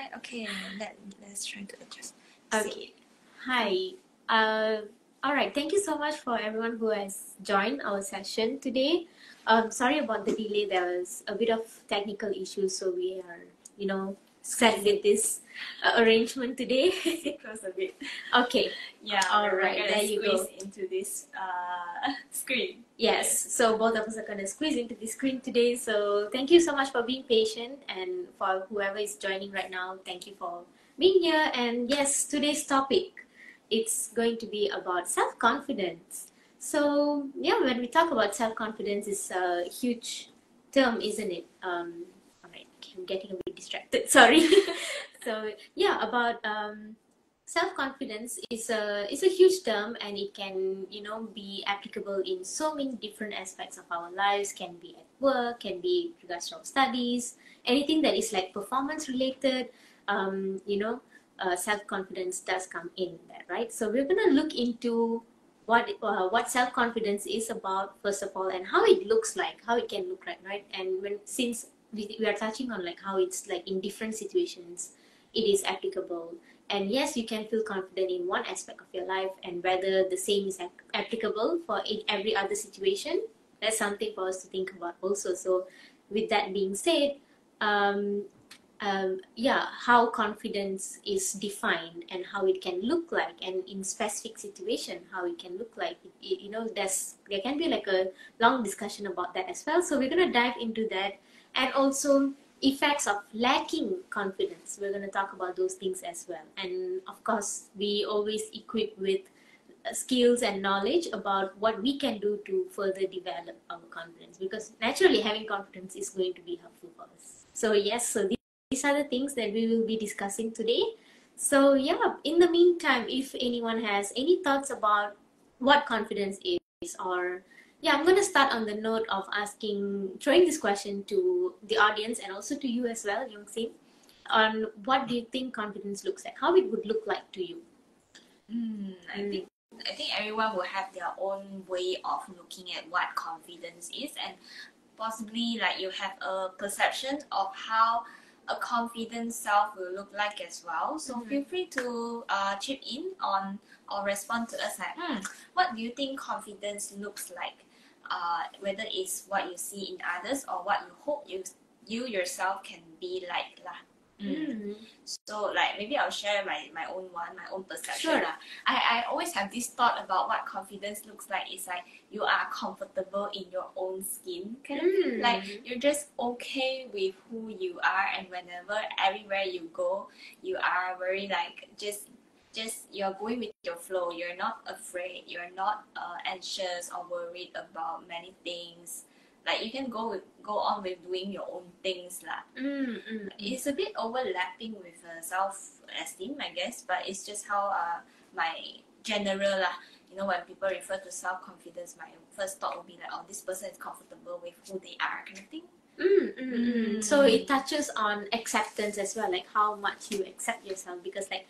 right? Okay, let's try to adjust. Okay. Hi. All right. Thank you so much for everyone who has joined our session today. Sorry about the delay. There was a bit of technical issues, so we are, set with this arrangement today. Close a bit. Okay. Yeah, All we're right, gonna there you go. squeeze into this screen. Yes, so both of us are going to squeeze into the screen today. So thank you so much for being patient, and for whoever is joining right now, thank you for being here. And yes, today's topic, it's going to be about self-confidence. So yeah, when we talk about self-confidence, it's a huge term, isn't it? All right, I'm getting a bit distracted. Sorry. So yeah, about self-confidence is a huge term, and it can be applicable in so many different aspects of our lives. Can be at work, can be regards to our studies, anything that is like performance related. Self-confidence does come in there, right? So we're gonna look into what self-confidence is about first of all, and how it looks like, how it can look like, right? And since we are touching on like how it's like in different situations it is applicable. And yes, you can feel confident in one aspect of your life, and whether the same is applicable for every other situation, that's something for us to think about also. So with that being said, how confidence is defined and how it can look like, and in specific situation how it can look like, there can be like a long discussion about that as well. So we're going to dive into that, and also effects of lacking confidence. We're going to talk about those things as well. And of course, we always equip with skills and knowledge about what we can do to further develop our confidence, because naturally having confidence is going to be helpful for us. So yes, so these are the things that we will be discussing today. So yeah, in the meantime, if anyone has any thoughts about what confidence is, or yeah, I'm going to start on the note of throwing this question to the audience and also to you as well, Young-Sin, on what do you think confidence looks like, how it would look like to you. I think everyone will have their own way of looking at what confidence is, and possibly like you have a perception of how a confident self will look like as well. So feel free to chip in on or respond to us like, what do you think confidence looks like? Whether it's what you see in others or what you hope you yourself can be like lah. So like maybe I'll share my own perception. Sure. I always have this thought about what confidence looks like. It's like you are comfortable in your own skin, kind of thing. Like you're just okay with who you are, and whenever everywhere you go, you are very like just you're going with your flow. You're not afraid. You're not anxious or worried about many things. Like you can go on with doing your own things lah. It's a bit overlapping with self-esteem, I guess, but it's just how my general lah. When people refer to self-confidence, my first thought will be like, oh, this person is comfortable with who they are, kind of thing. So it touches on acceptance as well, like how much you accept yourself, because like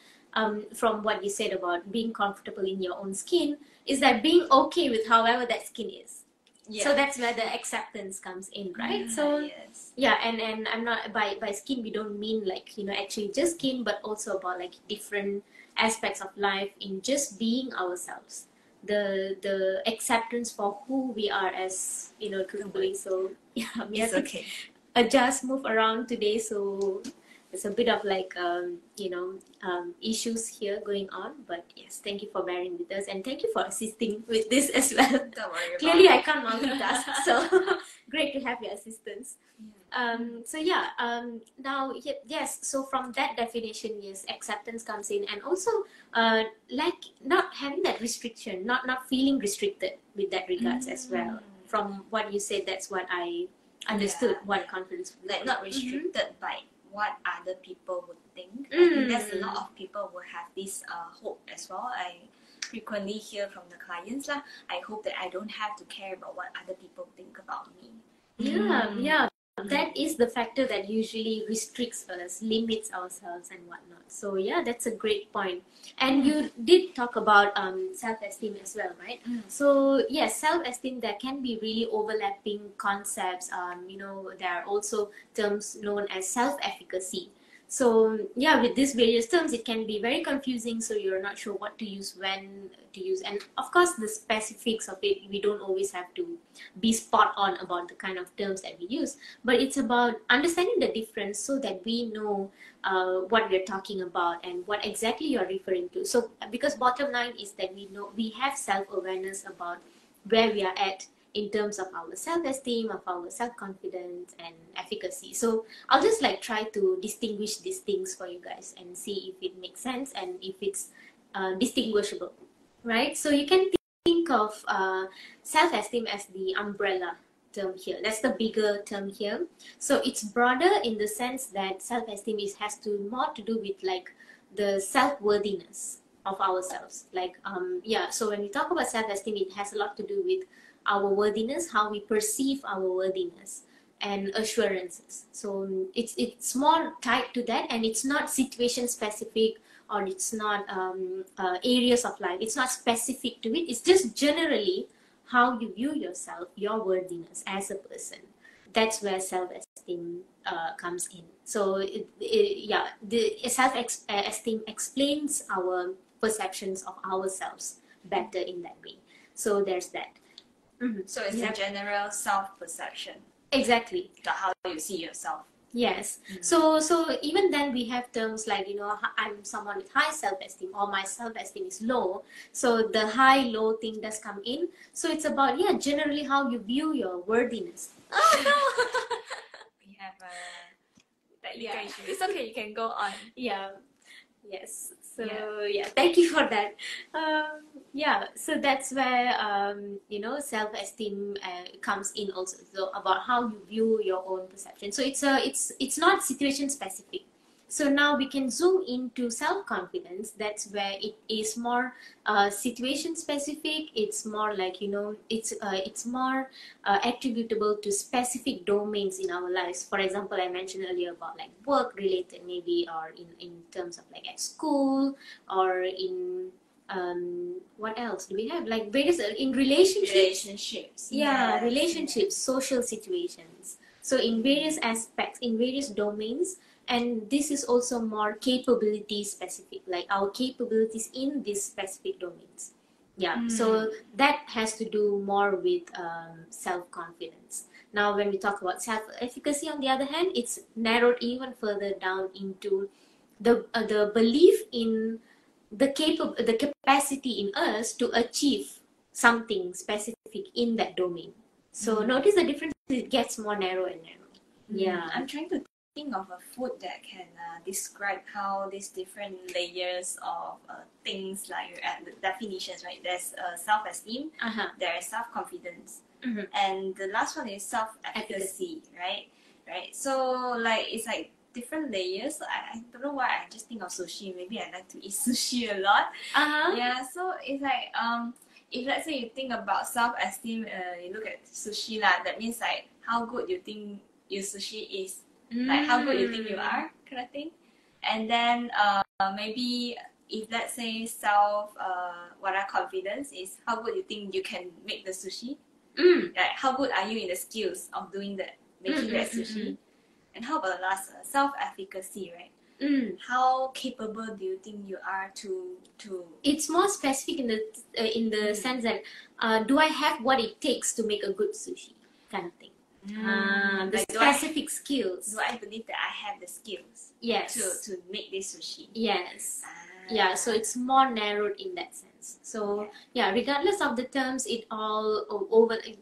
from what you said about being comfortable in your own skin, is that being okay with however that skin is. Yeah. So that's where the acceptance comes in, right? So yes. Yeah, and I'm not by skin we don't mean like actually just skin, but also about like different aspects of life in just being ourselves. The acceptance for who we are as truthfully. So yeah, we have to adjust, move around today. So there's a bit of like issues here going on, but yes, thank you for bearing with us, and thank you for assisting with this as well. Don't worry. Clearly, I can't multitask, so great to have your assistance. So yeah, now yes. So from that definition, yes, acceptance comes in, and also like not having that restriction, not feeling restricted with that regards as well. From what you said, that's what I understood. What confidence, like not restricted by what other people would think. I think there's a lot of people who have this hope as well. I frequently hear from the clients lah. I hope that I don't have to care about what other people think about me. Yeah. That is the factor that usually restricts us, limits ourselves and whatnot. So yeah, that's a great point. And you did talk about self-esteem as well, right? So yes, self-esteem, there can be really overlapping concepts. There are also terms known as self-efficacy. So yeah, with these various terms, it can be very confusing. So you're not sure what to use, when to use, and of course the specifics of it, we don't always have to be spot on about the kind of terms that we use. But it's about understanding the difference so that we know what we're talking about and what exactly you're referring to. So because bottom line is that we know we have self-awareness about where we are at in terms of our self-esteem, of our self-confidence and efficacy. So I'll just like try to distinguish these things for you guys and see if it makes sense and if it's distinguishable, right? So you can think of self-esteem as the umbrella term here. That's the bigger term here. So it's broader in the sense that self-esteem has to more to do with like the self-worthiness of ourselves. Like yeah, so when we talk about self-esteem, it has a lot to do with our worthiness, how we perceive our worthiness and assurances. So it's more tied to that, and it's not situation specific, or it's not areas of life. It's not specific to it. It's just generally how you view yourself, your worthiness as a person. That's where self-esteem comes in. So yeah, the self-esteem explains our perceptions of ourselves better in that way. So there's that. So it's a general self-perception. Exactly. How you see yourself. Yes. So even then we have terms like, you know, I'm someone with high self-esteem, or my self-esteem is low. So the high-low thing does come in. So it's about, yeah, generally how you view your worthiness. Oh no! We have a technical issue. It's okay, you can go on. Yeah. Yes. So yeah, thank you for that. Yeah, so that's where you know, self-esteem comes in also. So about how you view your own perception. So it's not situation specific. So now we can zoom into self-confidence. That's where it is more situation specific. It's more like, you know, it's more attributable to specific domains in our lives. For example, I mentioned earlier about like work related maybe, or in terms of like at school, or in what else do we have, like various in relationships. Yeah, yes. Relationships, social situations. So in various aspects, in various domains. And this is also more capability specific, like our capabilities in these specific domains. Yeah, so that has to do more with self-confidence. Now, when we talk about self-efficacy, on the other hand, it's narrowed even further down into the belief in the capacity in us to achieve something specific in that domain. So notice the difference; it gets more narrow and narrow. Yeah, I'm trying to think of a food that can describe how these different layers of things, like the definitions, right? There's self-esteem, there's self-confidence, and the last one is self-efficacy, right? Right. So like it's like different layers. So I don't know why I just think of sushi. Maybe I like to eat sushi a lot. Yeah. So it's like if let's say you think about self-esteem, you look at sushi lah. That means like how good you think your sushi is. Like how good you think you are, kind of thing. And then maybe if let's say confidence is how good you think you can make the sushi. Like how good are you in the skills of doing that, making that sushi. And how about the last, self-efficacy, right? How capable do you think you are to It's more specific in the sense that do I have what it takes to make a good sushi, kind of thing. The like specific skills. Do I believe that I have the skills? Yes. To make this sushi. Yes. Yeah. So it's more narrowed in that sense. So yeah, regardless of the terms, it all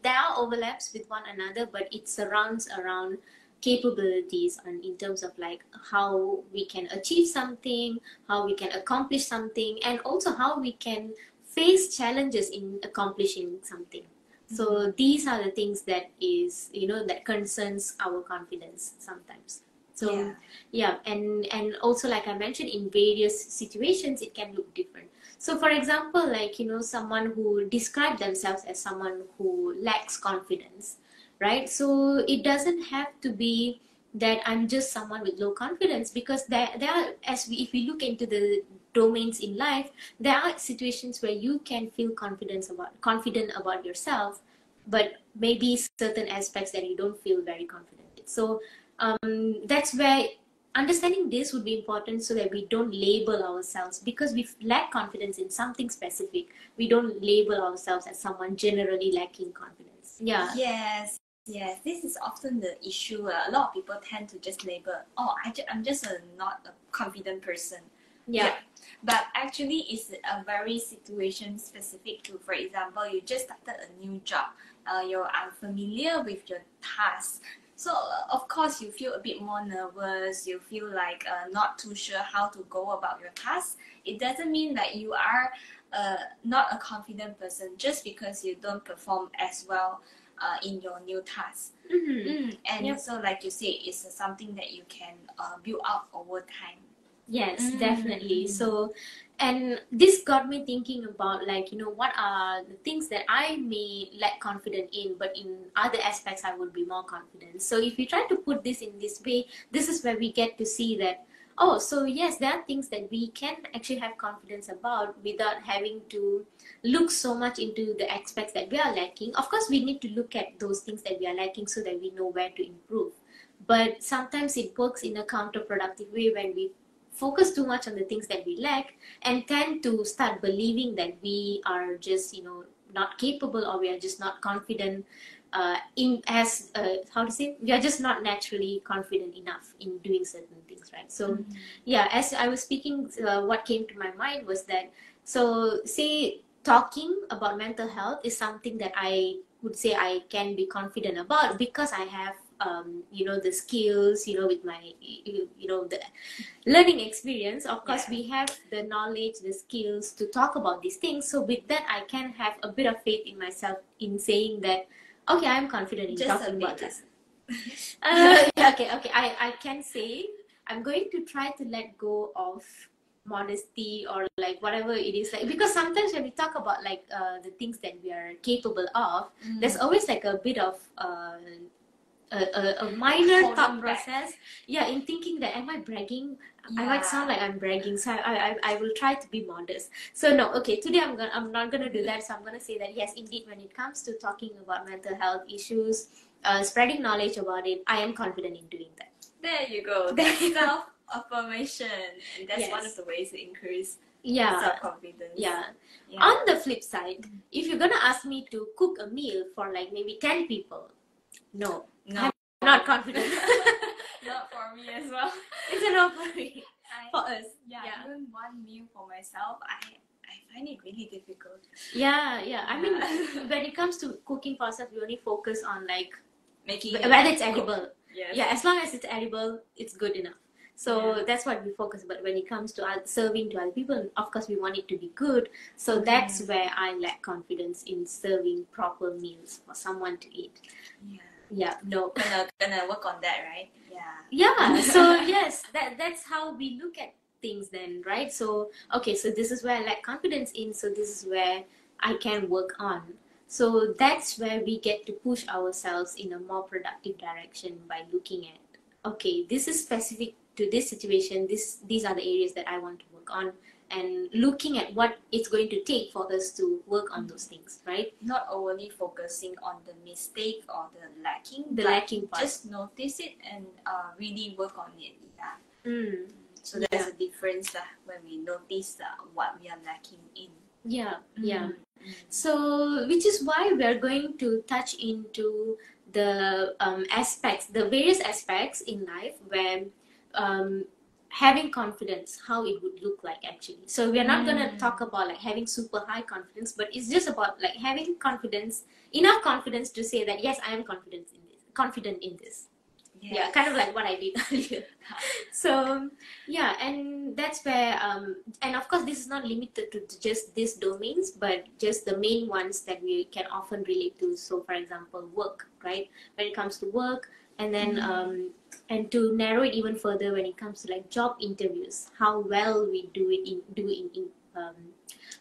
there are overlaps with one another, but it surrounds around capabilities and in terms of like how we can achieve something, how we can accomplish something, and also how we can face challenges in accomplishing something. So these are the things that is, you know, that concerns our confidence sometimes. So yeah, and also like I mentioned, in various situations it can look different. So for example, like, you know, someone who describes themselves as someone who lacks confidence, right? So it doesn't have to be that I'm just someone with low confidence, because there are, if we look into the domains in life, there are situations where you can feel confident about yourself, but maybe certain aspects that you don't feel very confident in. So that's where understanding this would be important so that we don't label ourselves, because we lack confidence in something specific. We don't label ourselves as someone generally lacking confidence. Yeah. Yes. Yes, this is often the issue. A lot of people tend to just label, oh, I'm just not a confident person. Yeah. But actually, it's a very situation specific to, for example, you just started a new job. You're unfamiliar with your task. So, of course, you feel a bit more nervous. You feel like not too sure how to go about your task. It doesn't mean that you are not a confident person just because you don't perform as well in your new task. And so, like you say, it's something that you can build up over time. Yes, definitely. So, and this got me thinking about, like, what are the things that I may lack confidence in, but in other aspects I would be more confident. So if we try to put this in this way, this is where we get to see that, oh, so yes, there are things that we can actually have confidence about without having to look so much into the aspects that we are lacking. Of course, we need to look at those things that we are lacking so that we know where to improve. But sometimes it works in a counterproductive way when we focus too much on the things that we lack and tend to start believing that we are just not capable, or we are just not confident how to say, we are just not naturally confident enough in doing certain things, right? So yeah, as I was speaking, what came to my mind was that, so say talking about mental health is something that I would say I can be confident about because I have the skills, with my the learning experience. Of course, we have the knowledge, the skills to talk about these things. So with that, I can have a bit of faith in myself in saying that, okay, I'm confident in talking about this. Okay. I can say I'm going to try to let go of modesty, or like whatever it is, like, because sometimes when we talk about like the things that we are capable of, there's always like a bit of a minor thought process, in thinking that, am I bragging? I might sound like I'm bragging, so I will try to be modest. So no, okay, today I'm not gonna do that. So I'm gonna say that yes, indeed, when it comes to talking about mental health issues, spreading knowledge about it, I am confident in doing that. There you go. That's self-affirmation, and that's one of the ways to increase self-confidence. On the flip side, if you're gonna ask me to cook a meal for like maybe 10 people, no, I'm not confident. Not for me as well. It's a no for me. For us. Even one meal for myself, I find it really difficult. I mean, when it comes to cooking for ourselves, we only focus on like making whether it's edible. Yes. As long as it's edible, it's good enough. So that's what we focus. But when it comes to serving to other people, of course, we want it to be good. So that's where I lack confidence in serving proper meals for someone to eat. No. Gonna work on that, right? So yes, that's how we look at things then, right? So okay, so this is where I lack confidence in, so this is where I can work on. So that's where we get to push ourselves in a more productive direction by looking at, okay, this is specific to this situation, these are the areas that I want to work on, and looking at what it's going to take for us to work on those things, right? Not only focusing on the mistake or the lacking part. Just notice it and really work on it. So there's a difference when we notice what we are lacking in. So which is why we're going to touch into the various aspects in life where having confidence, how it would look like actually. So we're not going to talk about like having super high confidence, but it's just about like having confidence, enough confidence to say that yes, I am confident in this. Kind of like what I did earlier. So and that's where and of course this is not limited to just these domains, but just the main ones that we can often relate to. So for example, work, right? When it comes to work, and then and to narrow it even further, when it comes to like job interviews, how well we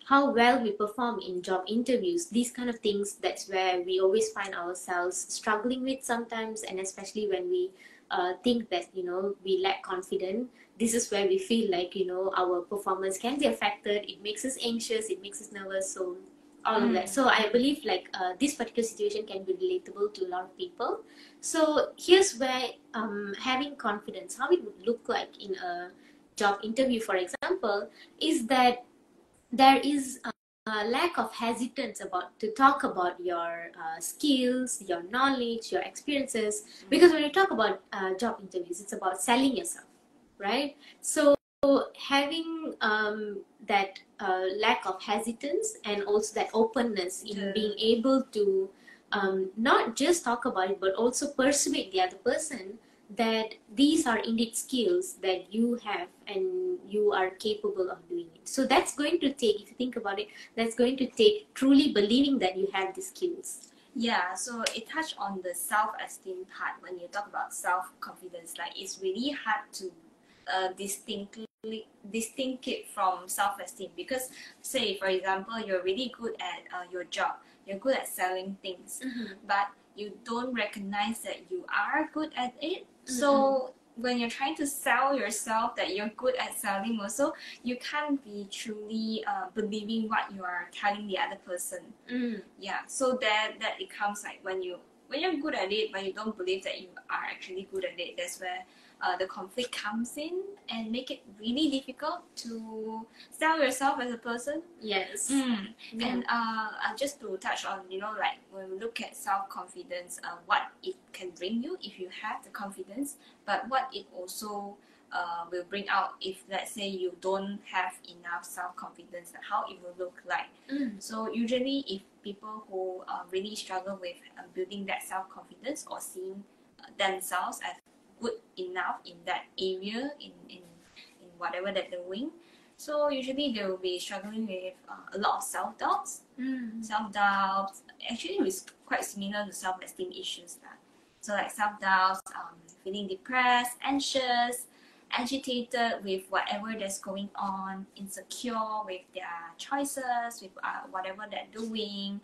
how well we perform in job interviews, these kind of things, that's where we always find ourselves struggling with sometimes. And especially when we think that we lack confidence, this is where we feel like our performance can be affected. It makes us anxious, it makes us nervous. So all of that. So I believe like this particular situation can be relatable to a lot of people. So here's where having confidence, how it would look like in a job interview, for example, is that there is a lack of hesitance about to talk about your skills, your knowledge, your experiences. Because when you talk about job interviews, it's about selling yourself, right? So having that lack of hesitance and also that openness in being able to not just talk about it but also persuade the other person that these are indeed skills that you have and you are capable of doing it. So that's going to take, if you think about it, that's going to take truly believing that you have the skills. Yeah, so it touched on the self-esteem part. When you talk about self-confidence, like it's really hard to distinct it from self-esteem, because say for example you're really good at your job, you're good at selling things, but you don't recognize that you are good at it. So when you're trying to sell yourself that you're good at selling also, you can't be truly believing what you are telling the other person. Yeah, so that it comes like when you're good at it but you don't believe that you are actually good at it, that's where the conflict comes in and make it really difficult to sell yourself as a person. Yes. Yeah. And just to touch on, like when we look at self-confidence, what it can bring you if you have the confidence, but what it also will bring out if, let's say, you don't have enough self-confidence, how it will look like. So usually if people who really struggle with building that self-confidence or seeing themselves as good enough in that area, in whatever that they're doing, so usually they will be struggling with a lot of self-doubts. Self-doubts actually is quite similar to self-esteem issues. So like self-doubts, feeling depressed, anxious, agitated with whatever that's going on, insecure with their choices, with whatever they're doing.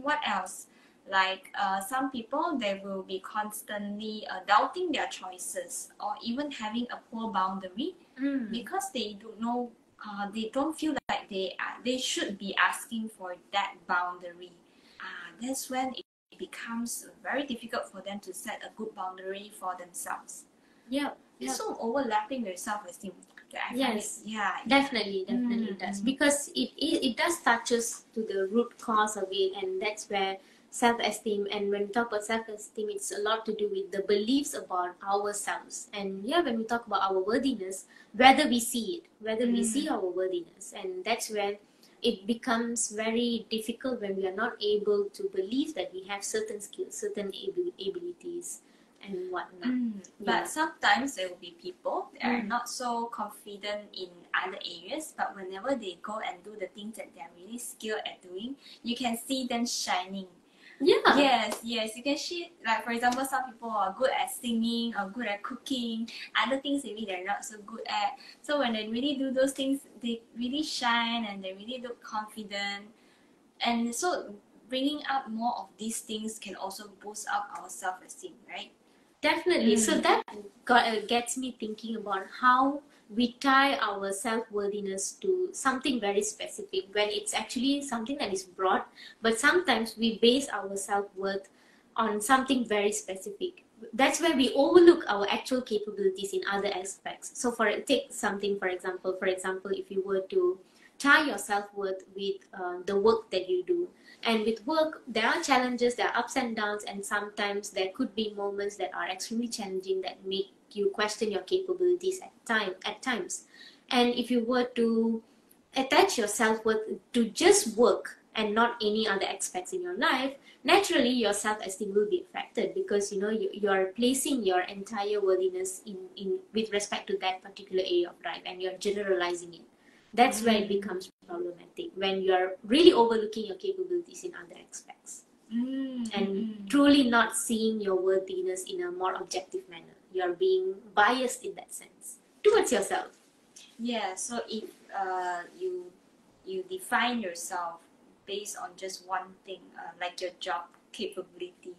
What else? Like some people, they will be constantly doubting their choices or even having a poor boundary because they don't know, they don't feel like they should be asking for that boundary. That's when it becomes very difficult for them to set a good boundary for themselves. Yeah. It's so overlapping with self-esteem. Yes, yeah, definitely it does, because it does touches to the root cause of it, and that's where self-esteem, and when we talk about self-esteem, it's a lot to do with the beliefs about ourselves. And yeah, when we talk about our worthiness, whether we see our worthiness, and that's where it becomes very difficult when we are not able to believe that we have certain skills, certain abilities and whatnot. But sometimes there will be people that are not so confident in other areas, but whenever they go and do the things that they're really skilled at doing, you can see them shining. Yeah. Yes, you can see, like for example, some people are good at singing or good at cooking, other things maybe they're not so good at. So when they really do those things, they really shine and they really look confident. And so bringing up more of these things can also boost up our self-esteem, right? Definitely. So that gets me thinking about how we tie our self-worthiness to something very specific when it's actually something that is broad, but sometimes we base our self-worth on something very specific. That's where we overlook our actual capabilities in other aspects. So take something, for example, if you were to tie your self-worth with the work that you do. And with work, there are challenges, there are ups and downs, and sometimes there could be moments that are extremely challenging that make you question your capabilities at times. And if you were to attach your self-worth to just work and not any other aspects in your life, naturally your self-esteem will be affected, because you are placing your entire worthiness in with respect to that particular area of life, and you're generalizing it. That's where it becomes problematic, when you're really overlooking your capabilities in other aspects and truly not seeing your worthiness in a more objective manner. You're being biased in that sense towards yourself. Yeah, so if you define yourself based on just one thing, like your job capability,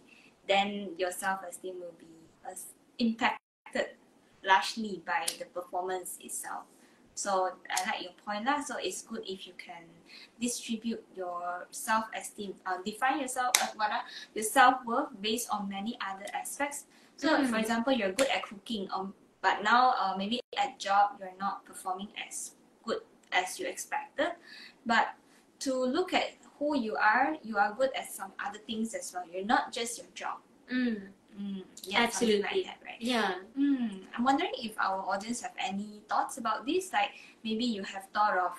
then your self-esteem will be impacted largely by the performance itself. So I like your point lah. So it's good if you can distribute your self-esteem, define yourself your self-worth based on many other aspects. So for example, you're good at cooking, but now maybe at job you're not performing as good as you expected. But to look at who you are good at some other things as well. You're not just your job. Yeah, Absolutely. like that, right? Yeah. I'm wondering if our audience have any thoughts about this. Like maybe you have thought of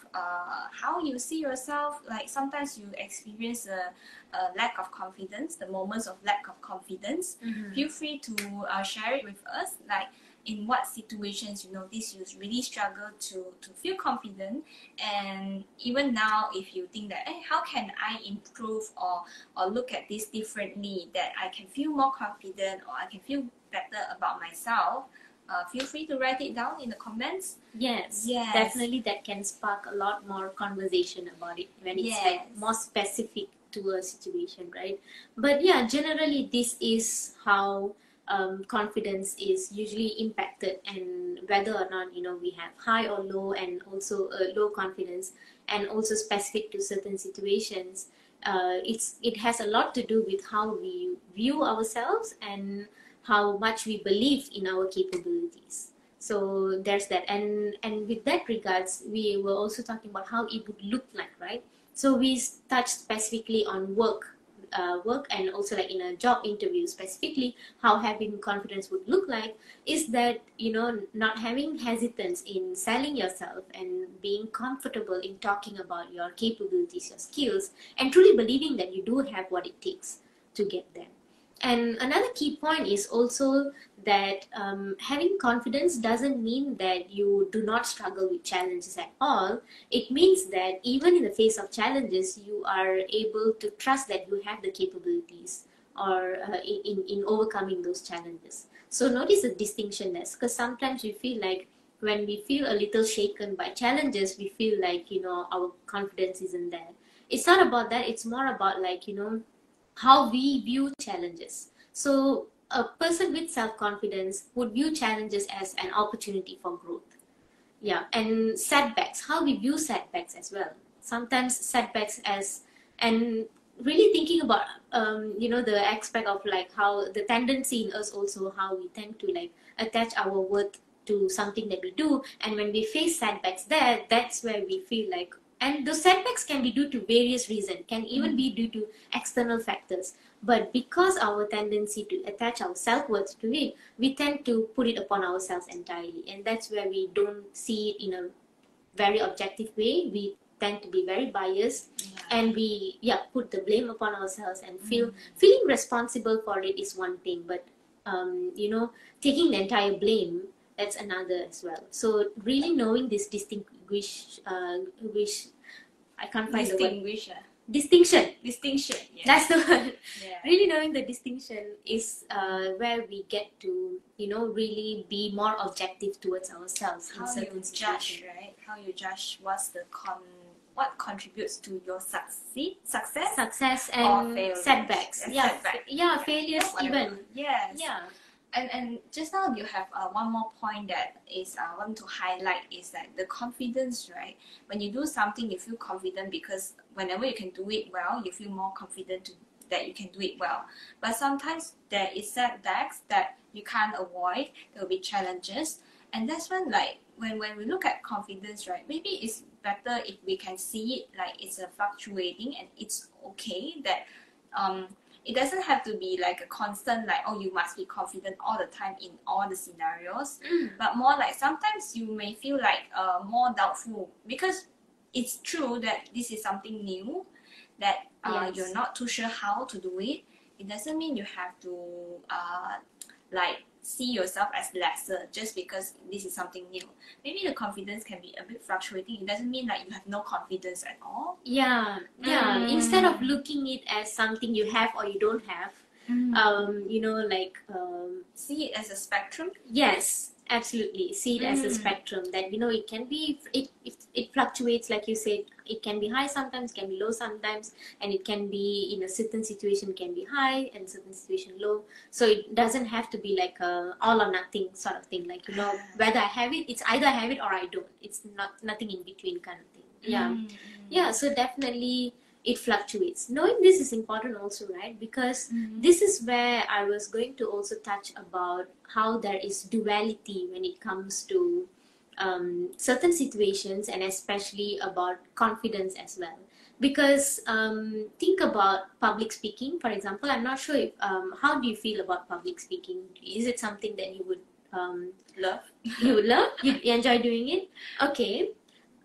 how you see yourself. Like sometimes you experience a lack of confidence, the moments of lack of confidence. Feel free to share it with us. Like in what situations you notice you really struggle to feel confident, and even now if you think that how can I improve or look at this differently that I can feel more confident or I can feel better about myself, feel free to write it down in the comments. Yes, definitely that can spark a lot more conversation about it when it's like more specific to a situation, right? But yeah, generally this is how confidence is usually impacted, and whether or not we have high or low, and also low confidence, and also specific to certain situations. It has a lot to do with how we view ourselves and how much we believe in our capabilities. So there's that, and with that regards, we were also talking about how it would look like, right? So we touched specifically on work, and also like in a job interview specifically, how having confidence would look like is that not having hesitance in selling yourself and being comfortable in talking about your capabilities, your skills, and truly believing that you do have what it takes to get there. And another key point is also that having confidence doesn't mean that you do not struggle with challenges at all. It means that even in the face of challenges, you are able to trust that you have the capabilities or in overcoming those challenges. So notice the distinction there, because sometimes we feel like when we feel a little shaken by challenges, we feel like our confidence isn't there. It's not about that. It's more about like how we view challenges. So a person with self-confidence would view challenges as an opportunity for growth. Yeah, and setbacks, how we view setbacks as well. Sometimes setbacks as, and really thinking about the aspect of like how the tendency in us also, how we tend to like attach our worth to something that we do, and when we face setbacks there, that's where we feel like, and those setbacks can be due to various reasons, can even be due to external factors. But because our tendency to attach our self-worth to it, we tend to put it upon ourselves entirely. And that's where we don't see it in a very objective way. We tend to be very biased, and we put the blame upon ourselves, and feeling responsible for it is one thing, but taking the entire blame, that's another as well. So really knowing this I can't find the word. Distinction. Yes. That's the word. Yeah. Really knowing the distinction is where we get to, really be more objective towards ourselves. How you judge, right? How you judge what's what contributes to your success and setbacks. Failures even. Yes. Yeah. And just now you have one more point that is I want to highlight is that the confidence, right? When you do something, you feel confident because whenever you can do it well, you feel more confident that you can do it well. But sometimes there is setbacks that you can't avoid. There will be challenges, and that's when when we look at confidence, right? Maybe it's better if we can see it like it's a fluctuating, and it's okay that it doesn't have to be like a constant like, oh, you must be confident all the time in all the scenarios, but more like sometimes you may feel like more doubtful because it's true that this is something new that you're not too sure how to do it. It doesn't mean you have to like see yourself as lesser just because this is something new. Maybe the confidence can be a bit fluctuating. It doesn't mean like you have no confidence at all. Instead of looking it as something you have or you don't have, See it as a spectrum. Yes, Absolutely. See it as a spectrum that, it can be, it fluctuates, like you said, it can be high sometimes, can be low sometimes, and it can be in a certain situation can be high and certain situation low. So it doesn't have to be like a all or nothing sort of thing. Like, whether I have it, it's either I have it or I don't. It's nothing in between kind of thing. Yeah. Yeah. So definitely it fluctuates. Knowing this is important also, right? Because this is where I was going to also touch about how there is duality when it comes to certain situations, and especially about confidence as well. Because think about public speaking, for example. I'm not sure if how do you feel about public speaking? Is it something that you would Love. you would love? You enjoy doing it? Okay.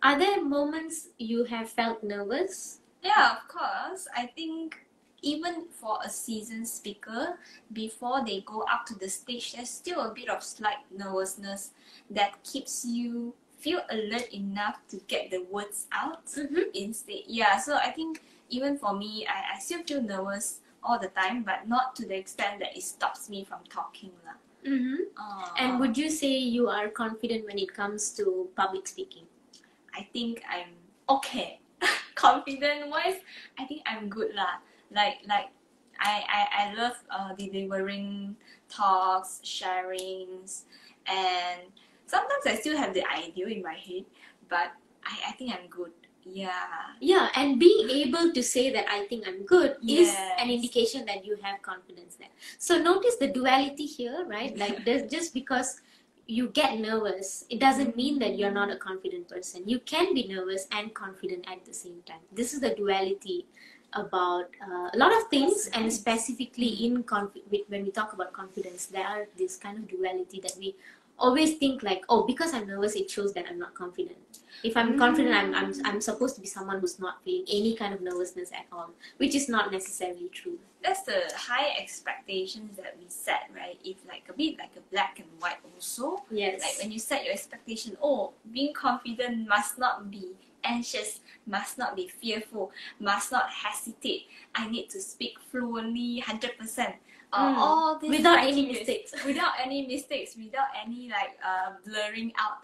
Are there moments you have felt nervous? Yeah, of course. I think even for a seasoned speaker, before they go up to the stage, there's still a bit of slight nervousness that keeps you feel alert enough to get the words out instead. Yeah, so I think even for me, I still feel nervous all the time, but not to the extent that it stops me from talking. And would you say you are confident when it comes to public speaking? I think I'm okay. Confident wise, I think I'm good lah. Like I love delivering talks, sharings, and sometimes I still have the idea in my head, but I think I'm good. Yeah, and being able to say that I think I'm good is Yes. an indication that you have confidence there. So notice the duality here, right? Like just because you get nervous, it doesn't mean that you're not a confident person. You can be nervous and confident at the same time. This is the duality about a lot of things, and specifically in when we talk about confidence, there are this kind of duality that we always think like, oh, because I'm nervous, it shows that I'm not confident. If I'm confident, I'm supposed to be someone who's not feeling any kind of nervousness at all, which is not necessarily true. That's the high expectations that we set, right? It's like a bit like a black and white also. Yes. Like when you set your expectation, oh, being confident must not be anxious, must not be fearful, must not hesitate. I need to speak fluently, 100%. All these without any criteria, mistakes. without any mistakes, without any blurring out.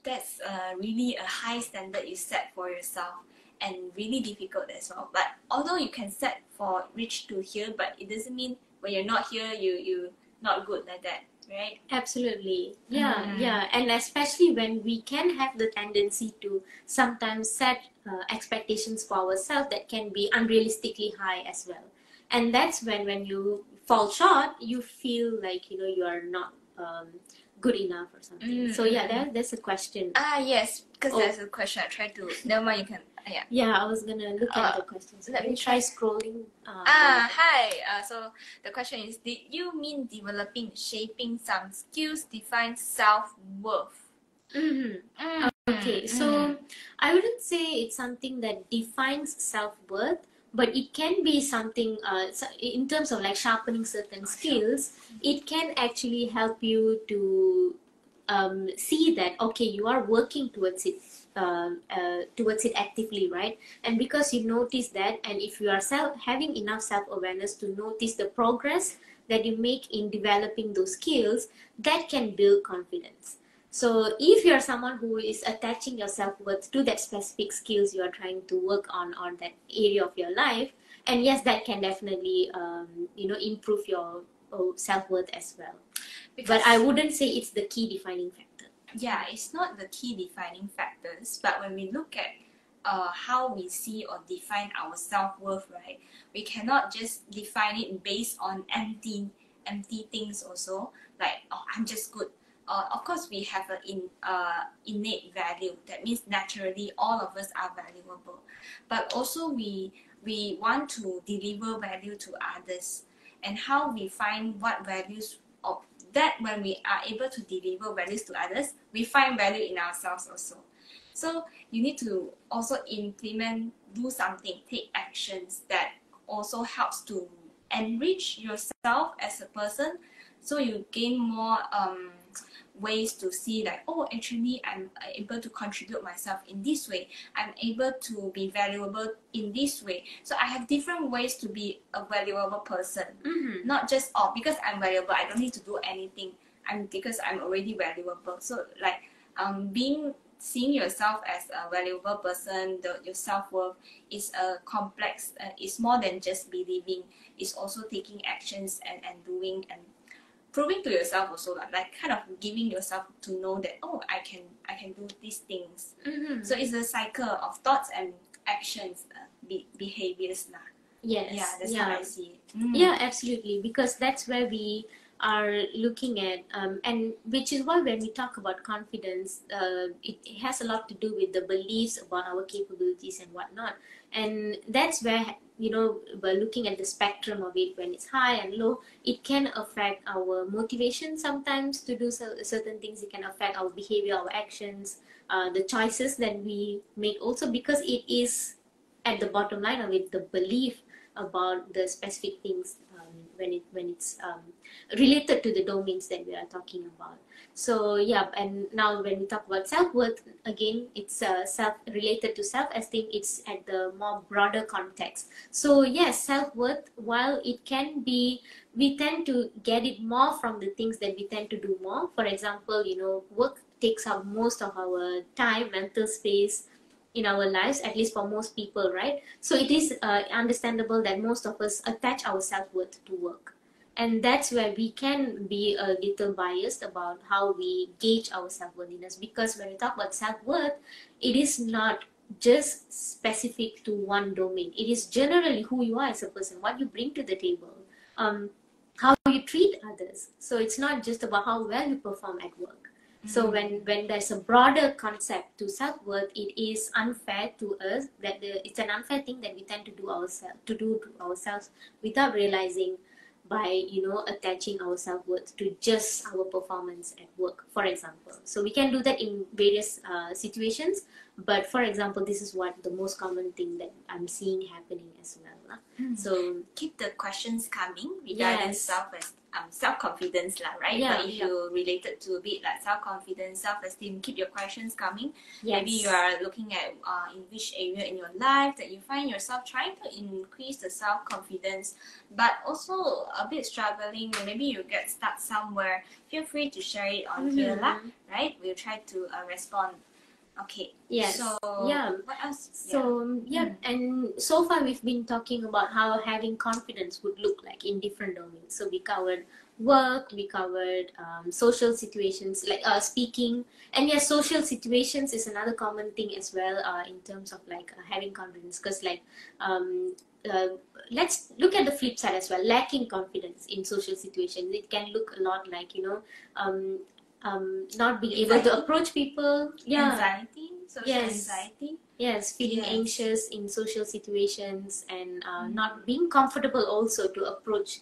That's really a high standard you set for yourself, and really difficult as well. But although you can set for reach to here, but it doesn't mean when you're not here, you not good like that, right? Absolutely. Yeah. And especially when we can have the tendency to sometimes set expectations for ourselves that can be unrealistically high as well. And that's when you fall short, you feel like, you are not good enough or something. So yeah, there's a question. Yes, because there's a question. I tried to. Never mind, you can. Yeah, I was gonna look at the questions. Let me try scrolling. Hi. So the question is: did you mean developing, shaping some skills define self-worth? Okay, so I wouldn't say it's something that defines self-worth, but it can be something in terms of like sharpening certain skills. It can actually help you to see that, okay, you are working towards it actively, right? And because you notice that, and if you are having enough self-awareness to notice the progress that you make in developing those skills, that can build confidence. So if you're someone who is attaching your self-worth to that specific skills you are trying to work on, or that area of your life, and yes, that can definitely improve your self-worth as well. But I wouldn't say it's the key defining factor. Yeah, it's not the key defining factors, but when we look at how we see or define our self-worth, right, we cannot just define it based on empty things also, like, oh, I'm just good. Of course, we have an innate value. That means naturally all of us are valuable. But also we want to deliver value to others. And how we find what values of that, when we are able to deliver values to others, we find value in ourselves also. So you need to also do something, take actions that also helps to enrich yourself as a person. So you gain more ways to see like, oh, actually I'm able to contribute myself in this way. I'm able to be valuable in this way. So I have different ways to be a valuable person. Not just, oh, because I'm valuable, I don't need to do anything. because I'm already valuable. So like seeing yourself as a valuable person, your self-worth is a complex, it's more than just believing, it's also taking actions and doing and proving to yourself also, like kind of giving yourself to know that, oh, I can do these things. So it's a cycle of thoughts and actions, behaviors lah. Yes. Yeah, that's how I see it. Yeah, absolutely. Because that's where we are looking at, and which is why when we talk about confidence, it has a lot to do with the beliefs about our capabilities and whatnot. And that's where, you know, by looking at the spectrum of it, when it's high and low, it can affect our motivation sometimes to do certain things. It can affect our behavior, our actions, the choices that we make also, because it is at the bottom line of it, the belief about the specific things, when it's related to the domains that we are talking about. So yeah, and now when we talk about self-worth, again, it's related to self-esteem. It's at the more broader context. So yes, self-worth, while it can be, we tend to get it more from the things that we tend to do more. For example, you know, work takes up most of our time, mental space in our lives, at least for most people, right? So it is understandable that most of us attach our self-worth to work. And that's where we can be a little biased about how we gauge our self-worthiness, because when we talk about self-worth, it is not just specific to one domain. It is generally who you are as a person, what you bring to the table, how you treat others. So it's not just about how well you perform at work. So when there's a broader concept to self-worth, it is unfair to us that it's an unfair thing that we tend to do to ourselves without realizing, by, you know, attaching our self-worth to just our performance at work, for example. So we can do that in various situations, but for example, this is what the most common thing that I'm seeing happening as well. So keep the questions coming regarding self-confidence lah, right? Yeah, but if you related to a bit like self-confidence, self-esteem, keep your questions coming. Yes. Maybe you are looking at in which area in your life that you find yourself trying to increase the self-confidence, but also a bit struggling. Maybe you get stuck somewhere. Feel free to share it on here lah, right? We'll try to respond. Okay. Yes. So yeah. What else? So and so far we've been talking about how having confidence would look like in different domains. So we covered work, we covered social situations like speaking, and yes, social situations is another common thing as well in terms of like having confidence, because like let's look at the flip side as well. Lacking confidence in social situations, it can look a lot like, you know, not being able to approach people. Yeah. Anxiety, social anxiety. Yes, feeling anxious in social situations, and not being comfortable also to approach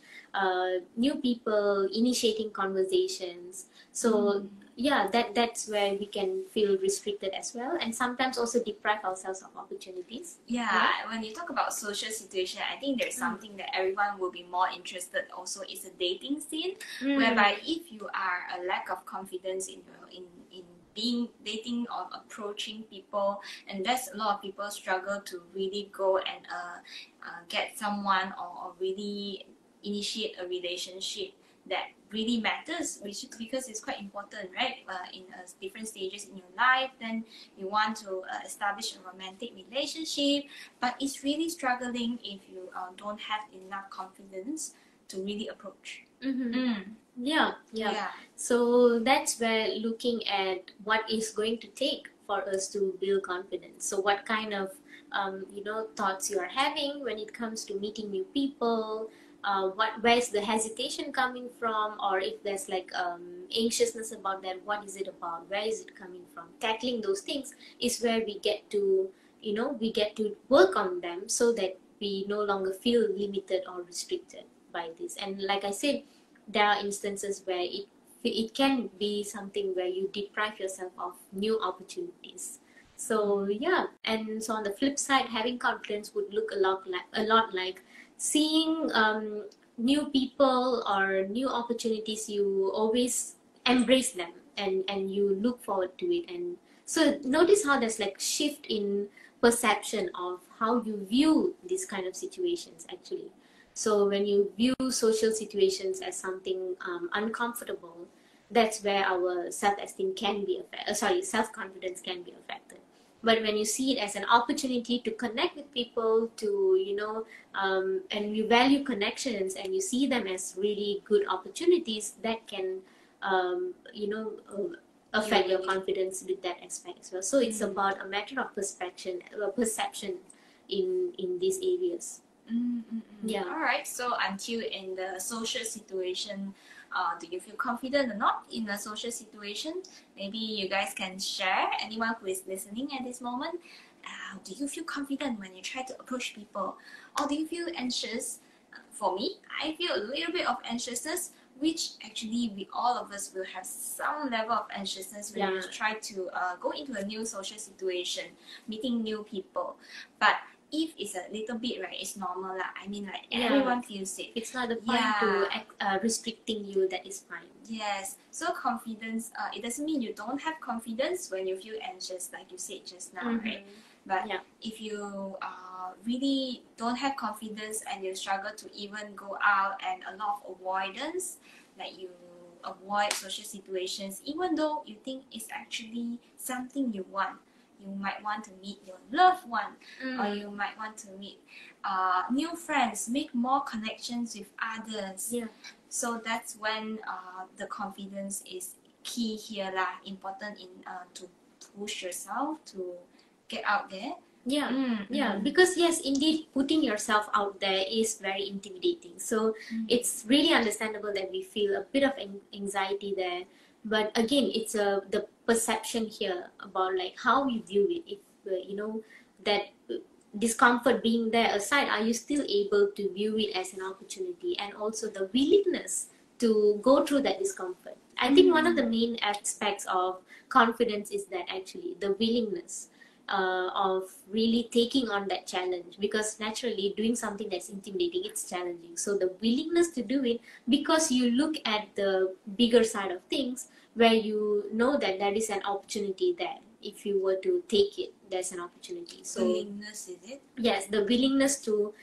new people, initiating conversations. So yeah, that's where we can feel restricted as well, and sometimes also deprive ourselves of opportunities. Yeah, when you talk about social situation, I think there's something that everyone will be more interested also is the dating scene, whereby if you are a lack of confidence in being dating or approaching people, and that's a lot of people struggle to really go and get someone or really initiate a relationship that really matters, which because it's quite important, right? In different stages in your life, then you want to establish a romantic relationship, but it's really struggling if you don't have enough confidence to really approach. Yeah. So that's where looking at what is going to take for us to build confidence. So what kind of thoughts you are having when it comes to meeting new people, where's the hesitation coming from, or if there's like anxiousness about that, what is it about, where is it coming from? Tackling those things is where we get to work on them, so that we no longer feel limited or restricted by this. And like I said, there are instances where it can be something where you deprive yourself of new opportunities. So yeah, and so on the flip side, having confidence would look a lot like seeing new people or new opportunities. You always embrace them, and you look forward to it. And so notice how there's like shift in perception of how you view these kind of situations actually. So when you view social situations as something uncomfortable, that's where our self-esteem can be affected. Self-confidence can be affected. But when you see it as an opportunity to connect with people, to and you value connections, and you see them as really good opportunities, that can um, you know uh, affect your confidence with that aspect as well. So it's about a matter of perception in these areas. Yeah. All right. So until in the social situation, do you feel confident or not in a social situation? Maybe you guys can share. Anyone who is listening at this moment, do you feel confident when you try to approach people, or do you feel anxious? For me, I feel a little bit of anxiousness, which actually we all of us will have some level of anxiousness when you try to go into a new social situation, meeting new people. But if it's a little bit, right, it's normal lah. I mean, like everyone feels it. It's not the point to restricting you. That is fine. Yes. So confidence, it doesn't mean you don't have confidence when you feel anxious, like you said just now, right? But if you really don't have confidence and you struggle to even go out, and a lot of avoidance, like you avoid social situations, even though you think it's actually something you want. You might want to meet your loved one, or you might want to meet new friends, make more connections with others. So that's when the confidence is key here lah. Important in to push yourself to get out there. Because yes, indeed, putting yourself out there is very intimidating. So it's really understandable that we feel a bit of anxiety there. But again, it's the perception here about like how we view it. If that discomfort being there aside, are you still able to view it as an opportunity, and also the willingness to go through that discomfort? I think one of the main aspects of confidence is that actually the willingness of really taking on that challenge, because naturally doing something that's intimidating, it's challenging. So the willingness to do it because you look at the bigger side of things, where you know that there is an opportunity there. If you were to take it, there's an opportunity. So willingness, is it? Yes, the willingness to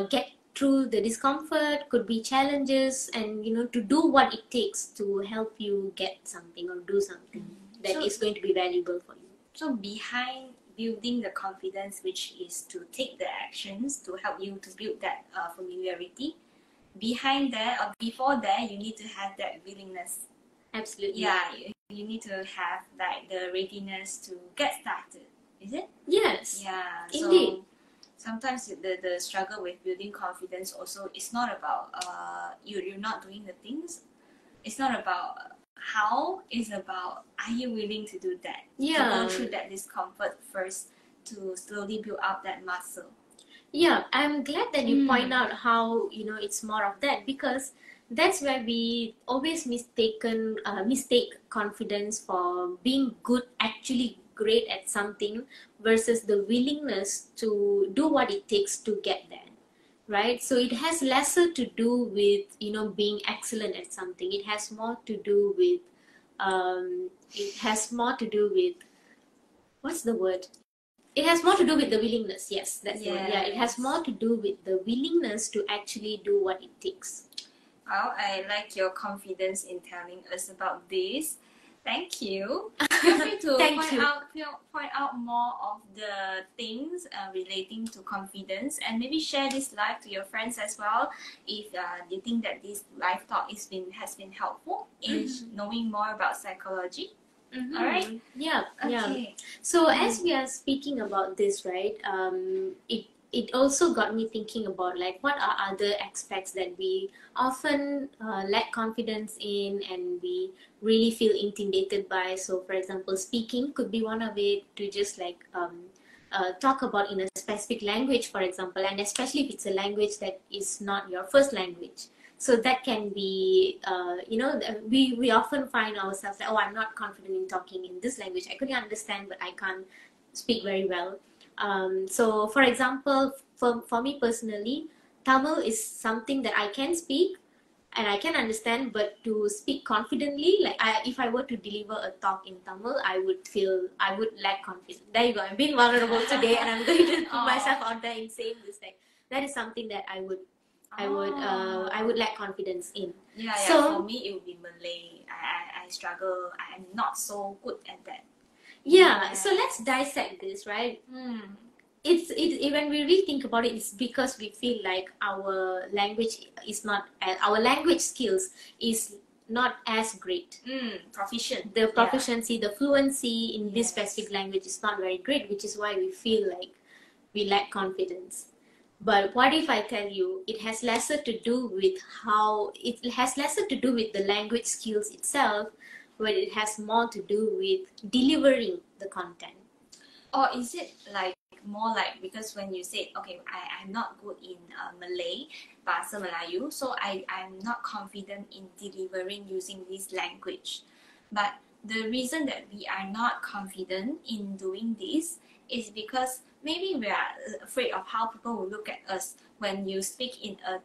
get through the discomfort, could be challenges, and to do what it takes to help you get something or do something that is going to be valuable for you. So behind building the confidence, which is to take the actions to help you to build that familiarity, behind that or before that, you need to have that willingness. Absolutely. Yeah, you need to have like the readiness to get started. Is it? Yes. Yeah. Indeed. So sometimes the struggle with building confidence also is not about you're not doing the things. It's not about how, it's about are you willing to do that? To go through that discomfort first to slowly build up that muscle. Yeah, I'm glad that you point out how it's more of that, because that's where we always mistake confidence for being good, actually great at something, versus the willingness to do what it takes to get there. Right? So it has lesser to do with being excellent at something. It has more to do with what's the word? It has more to do with the willingness. Yes, that's the word. Yeah, it has more to do with the willingness to actually do what it takes. Well, I like your confidence in telling us about this. Thank you. Feel free to point out more of the things relating to confidence, and maybe share this live to your friends as well if you think that this live talk has been helpful in knowing more about psychology. All right. Yeah. So as we are speaking about this, right? It also got me thinking about like what are other aspects that we often lack confidence in, and we really feel intimidated by. So for example, speaking could be one of it, to just like talk about in a specific language, for example, and especially if it's a language that is not your first language. So that can be, we often find ourselves like, oh, I'm not confident in talking in this language. I could understand, but I can't speak very well. So for example, for me personally, Tamil is something that I can speak and I can understand, but to speak confidently, like if I were to deliver a talk in Tamil, I would lack confidence. There you go. I'm being vulnerable today, and I'm going to put myself out there in saying this. Like, that is something that I would I would lack confidence in. Yeah, So for me it would be Malay. I struggle. I'm not so good at that. yeah, so let's dissect this, right? Mm. When we really think about it, it's because we feel like our language is not, our language skills is not as great. Proficient. The proficiency, the fluency in this Yes. specific language is not very great, which is why we feel like we lack confidence. But what if I tell you it has lesser to do with the language skills itself, but it has more to do with delivering the content. Or is it like more like, because when you said, okay, I'm not good in Malay, Bahasa Melayu, so I'm not confident in delivering using this language. But the reason that we are not confident in doing this is because maybe we are afraid of how people will look at us when you speak in a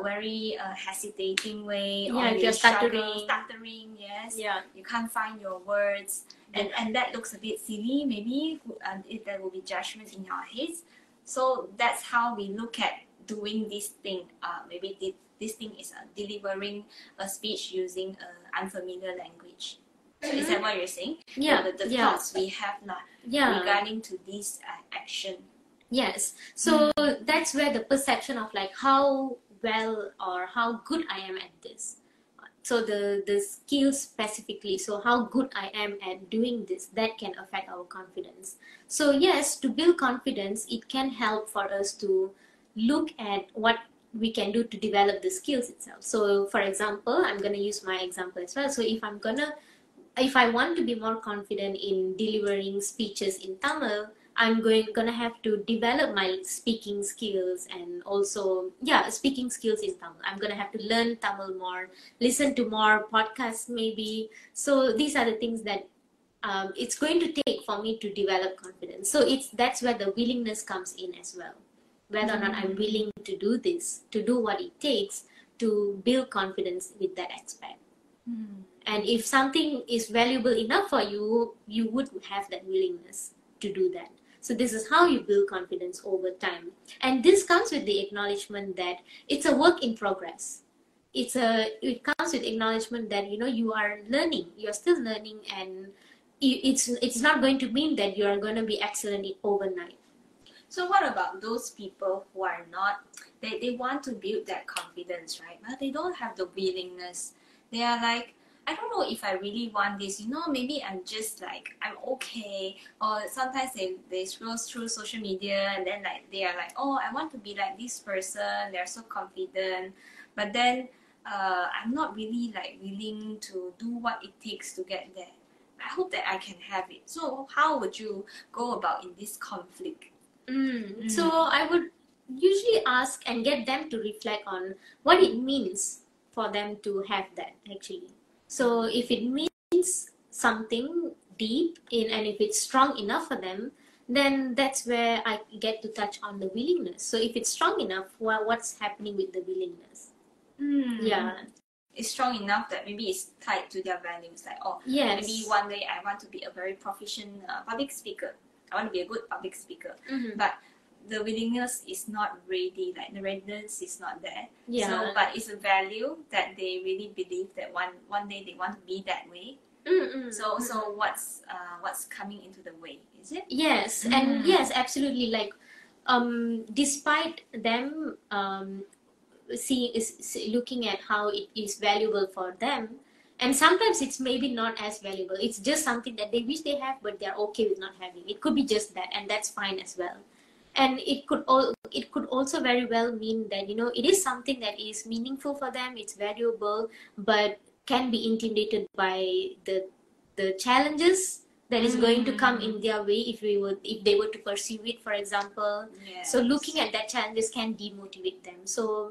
very hesitating way, or you're stuttering, yes, yeah, you can't find your words, and that looks a bit silly, maybe, there will be judgment in your heads. So that's how we look at doing this thing. Maybe this thing is delivering a speech using an unfamiliar language. So is that what you're saying? Yeah, the thoughts we have regarding to this action. Yes. So that's where the perception of like how well or how good I am at this. So the skills specifically, so how good I am at doing this, that can affect our confidence. So yes, to build confidence, it can help for us to look at what we can do to develop the skills itself. So for example, I'm going to use my example as well. So if I want to be more confident in delivering speeches in Tamil, I'm gonna have to develop my speaking skills, and also speaking skills in Tamil. I'm gonna have to learn Tamil more, listen to more podcasts maybe. So these are the things that it's going to take for me to develop confidence. So that's where the willingness comes in as well. Whether or not I'm willing to do this, to do what it takes to build confidence with that aspect. And if something is valuable enough for you, you would have that willingness to do that. So this is how you build confidence over time. And this comes with the acknowledgement that it's a work in progress. It comes with acknowledgement that you are learning, you're still learning, and it's not going to mean that you're going to be excellent overnight. So what about those people who are not, they want to build that confidence, right? But they don't have the willingness. They are like, I don't know if I really want this, maybe I'm just like, I'm okay. Or sometimes they scroll through social media and then they are like, oh, I want to be like this person. They're so confident. But then I'm not really willing to do what it takes to get there. I hope that I can have it. So how would you go about in this conflict? So I would usually ask and get them to reflect on what it means for them to have that actually. So if it means something deep and if it's strong enough for them, then that's where I get to touch on the willingness. So if it's strong enough, what's happening with the willingness? Yeah. It's strong enough that maybe it's tied to their values. Like, maybe one day I want to be a very proficient public speaker. I want to be a good public speaker. But the willingness is not ready, the readiness is not there. Yeah. So, but it's a value that they really believe that one day they want to be that way. So what's coming into the way, is it? Yes, and yes, absolutely. Despite them looking at how it is valuable for them, and sometimes it's maybe not as valuable. It's just something that they wish they have, but they're okay with not having. It could be just that, and that's fine as well. And it could also very well mean that it is something that is meaningful for them. It's valuable, but can be intimidated by the challenges that is going to come in their way if they were to pursue it, for example. Yes. So looking at that challenges can demotivate them. So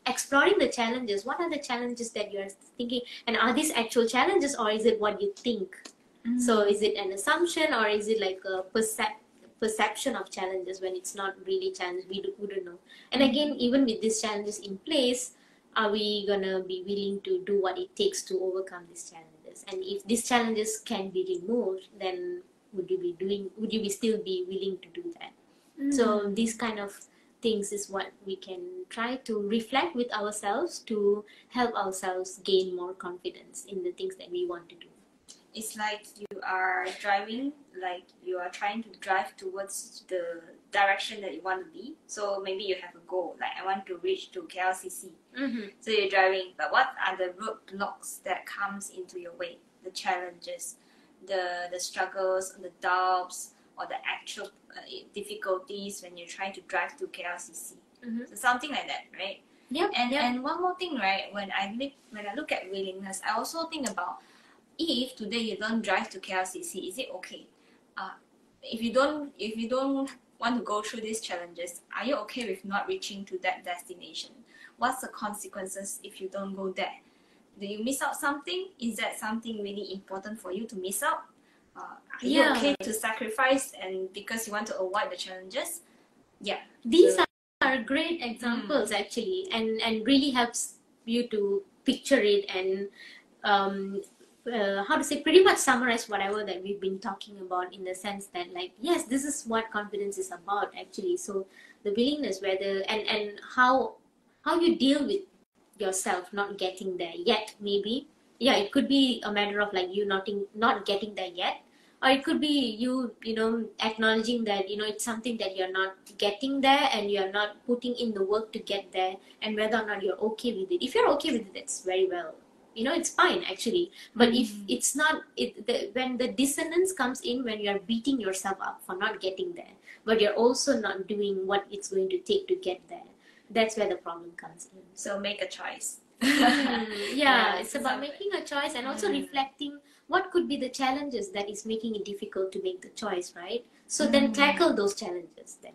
exploring the challenges. What are the challenges that you're thinking, and are these actual challenges, or is it what you think? So is it an assumption, or is it like a perception of challenges when it's not really challenge? We don't know. And again, even with these challenges in place, are we gonna be willing to do what it takes to overcome these challenges? And if these challenges can be removed, then would you still be willing to do that? So these kind of things is what we can try to reflect with ourselves to help ourselves gain more confidence in the things that we want to do. It's like you are driving, like you are trying to drive towards the direction that you want to be. So maybe you have a goal, like I want to reach to KLCC. So you're driving, but what are the roadblocks that comes into your way? The challenges, the struggles, the doubts, or the actual difficulties when you're trying to drive to KLCC. So something like that, right? Yep. And one more thing, right? When I look at willingness, I also think about, if today you don't drive to KLCC, is it okay? If you don't want to go through these challenges, are you okay with not reaching to that destination? What's the consequences if you don't go there? Do you miss out something? Is that something really important for you to miss out? Are you okay to sacrifice and because you want to avoid the challenges? Yeah. These are great examples actually, and really helps you to picture it and how to say, pretty much summarize whatever that we've been talking about, in the sense that, like, yes, this is what confidence is about actually. So the willingness, whether and how you deal with yourself not getting there yet, maybe. Yeah, it could be a matter of like you not getting there yet, or it could be you know, acknowledging that, it's something that you're not getting there and you're not putting in the work to get there, and whether or not you're okay with it. If you're okay with it, that's very well. It's fine actually. But if it's not, when the dissonance comes in, when you're beating yourself up for not getting there, but you're also not doing what it's going to take to get there, that's where the problem comes in. So make a choice. It's about making a choice, and also reflecting what could be the challenges that is making it difficult to make the choice, right? So then tackle those challenges then.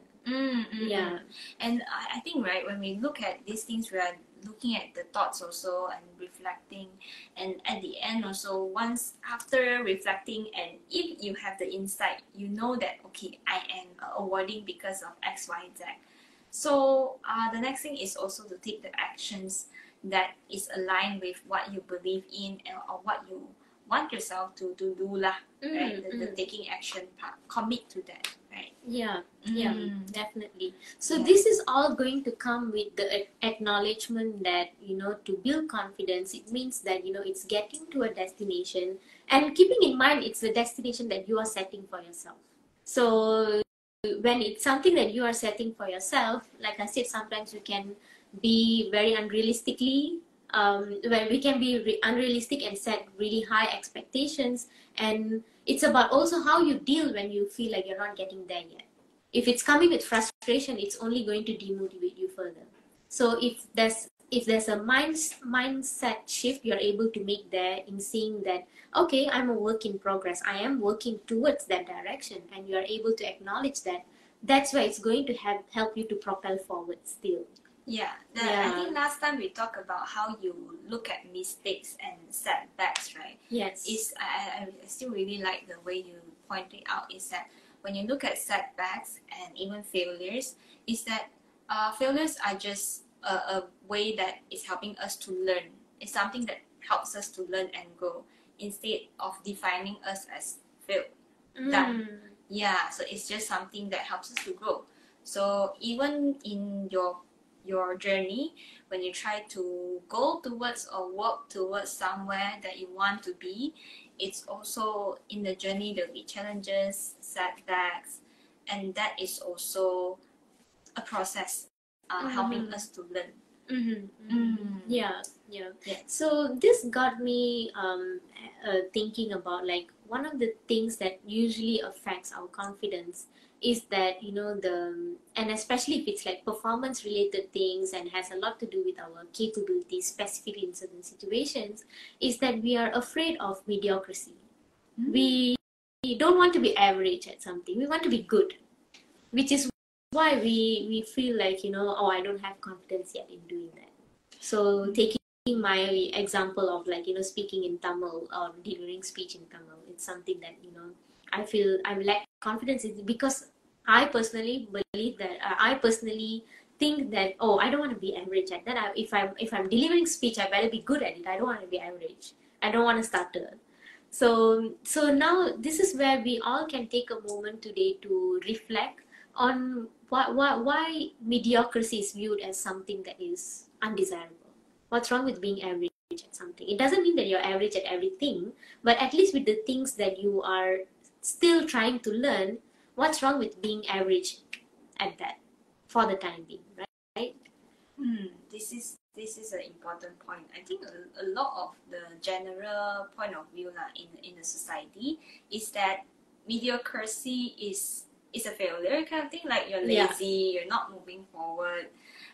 And I think, right, when we look at these things, we are looking at the thoughts also and reflecting, and at the end also, once after reflecting, and if you have the insight, you know that, okay, I am avoiding because of X, Y, Z. So the next thing is also to take the actions that is aligned with what you believe in, or what you want yourself to do lah, right? The taking action part, commit to that, right? Definitely. So this is all going to come with the acknowledgement that, to build confidence, it means that, it's getting to a destination, and keeping in mind it's the destination that you are setting for yourself. So when it's something that you are setting for yourself, like I said, sometimes we can be very unrealistically, where we can be unrealistic and set really high expectations. And it's about also how you deal when you feel like you're not getting there yet. If it's coming with frustration, it's only going to demotivate you further. So if there's a mindset shift you're able to make there, in seeing that, okay, I'm a work in progress, I am working towards that direction, and you're able to acknowledge that, that's where it's going to help you to propel forward still. I think last time we talked about how you look at mistakes and setbacks, right? Yes. I still really like the way you pointed out, is that when you look at setbacks and even failures, is that failures are just a way that is helping us to learn. It's something that helps us to learn and grow, instead of defining us as failed, done. So it's just something that helps us to grow. So even in your journey, when you try to go towards or work towards somewhere that you want to be, it's also in the journey there'll be challenges, setbacks, and that is also a process helping us to learn. So this got me thinking about, like, one of the things that usually affects our confidence is that, and especially if it's like performance related things and has a lot to do with our capabilities specifically in certain situations, is that we are afraid of mediocrity. We don't want to be average at something, we want to be good, which is why we feel like, I don't have confidence yet in doing that. So taking my example of, like, speaking in Tamil or delivering speech in Tamil, it's something that, I feel I lack confidence in, because I personally believe that I personally think that, I don't want to be average at that. If I'm delivering speech, I better be good at it. I don't want to be average. I don't want to stutter. So now this is where we all can take a moment today to reflect on why mediocrity is viewed as something that is undesirable. What's wrong with being average at something? It doesn't mean that you're average at everything, but at least with the things that you are still trying to learn, what's wrong with being average at that for the time being, right? This is an important point. I think a lot of the general point of view in the society is that mediocrity is a failure kind of thing. Like you're lazy, you're not moving forward.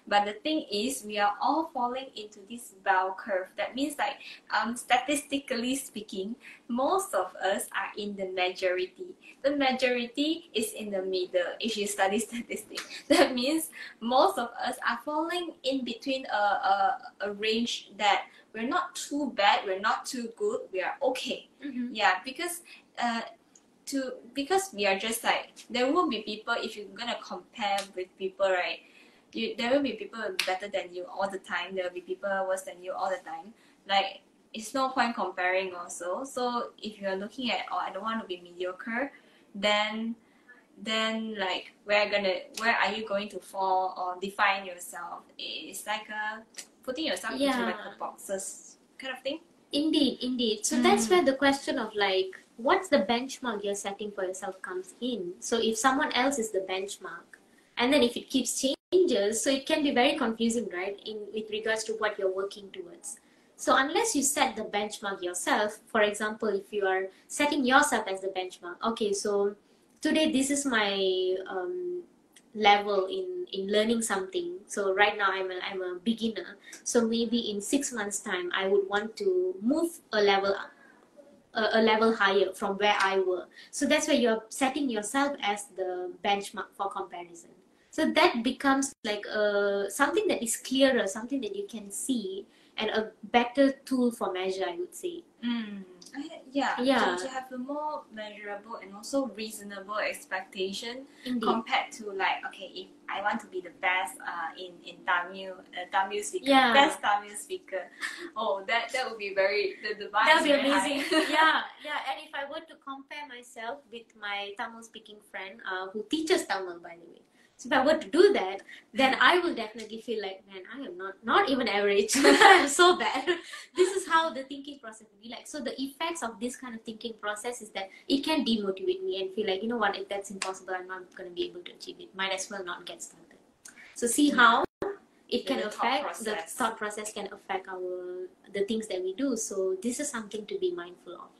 But the thing is, we are all falling into this bell curve. That means, like, statistically speaking, most of us are in the majority. The majority is in the middle. If you study statistics, that means most of us are falling in between a range that we're not too bad, we're not too good, we are okay. Yeah, because because we are just like, there will be people, if you're gonna compare with people, right? There will be people better than you all the time. There will be people worse than you all the time. Like, it's no point comparing also. So if you're looking at, oh, I don't want to be mediocre, then like where are you going to fall or define yourself? It's like putting yourself into like a boxes kind of thing. Indeed. So that's where the question of like, what's the benchmark you're setting for yourself comes in. So if someone else is the benchmark, and then if it keeps changes, so it can be very confusing, right, with regards to what you're working towards. So unless you set the benchmark yourself, for example, if you are setting yourself as the benchmark, okay, so today this is my level in learning something. So right now I'm a beginner. So maybe in 6 months' time, I would want to move a level higher from where I were. So that's where you're setting yourself as the benchmark for comparison. So that becomes like something that is clearer, something that you can see, and a better tool for measure, I would say. To have a more measurable and also reasonable expectation. Indeed. Compared to like, okay, if I want to be the best in Tamil speaker, best Tamil speaker, oh, that would be the bar that would be very amazing. high. And if I were to compare myself with my Tamil speaking friend who teaches Tamil, by the way, so if I were to do that, then I will definitely feel like, man, I am not even average. I'm so bad. This is how the thinking process will be like. So the effects of this kind of thinking process is that it can demotivate me and feel like, you know what, if that's impossible, I'm not going to be able to achieve it. Might as well not get started. So see how it can affect, the thought process can affect the things that we do. So this is something to be mindful of.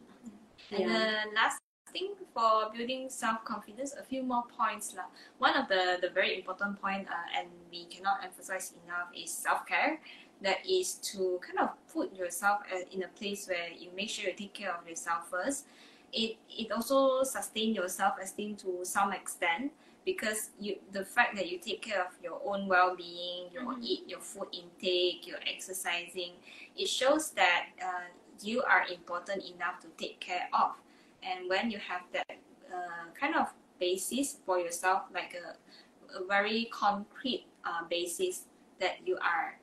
And the last thing for building self-confidence, a few more points. One of the very important point, and we cannot emphasize enough, is self-care. That is to kind of put yourself in a place where you make sure you take care of yourself first. It also sustains your self-esteem to some extent, because the fact that you take care of your own well-being, your food intake, your exercising, it shows that you are important enough to take care of. And when you have that kind of basis for yourself, like a very concrete basis that you are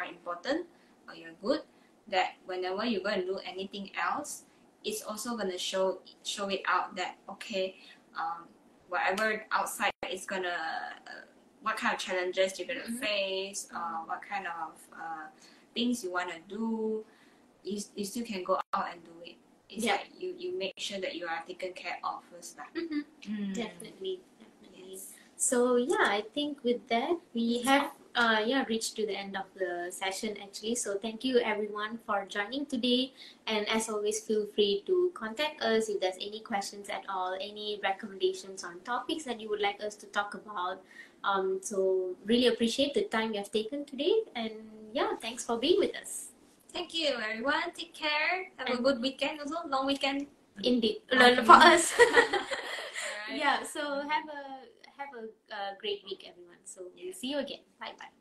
important or you're good, that whenever you're going to do anything else, it's also going to show it out that, okay, whatever outside is going to, what kind of challenges you're going to face, what kind of things you want to do, you still can go out and do it. It's like you make sure that you are taken care of first. Definitely. Yes. So I think with that we have reached to the end of the session actually. So thank you everyone for joining today, and as always, feel free to contact us if there's any questions at all, any recommendations on topics that you would like us to talk about. So really appreciate the time you have taken today, and thanks for being with us. Thank you, everyone. Take care. Have a good weekend also. Long weekend. Indeed. For us. Right. So have a great week, everyone. So we'll see you again. Bye-bye.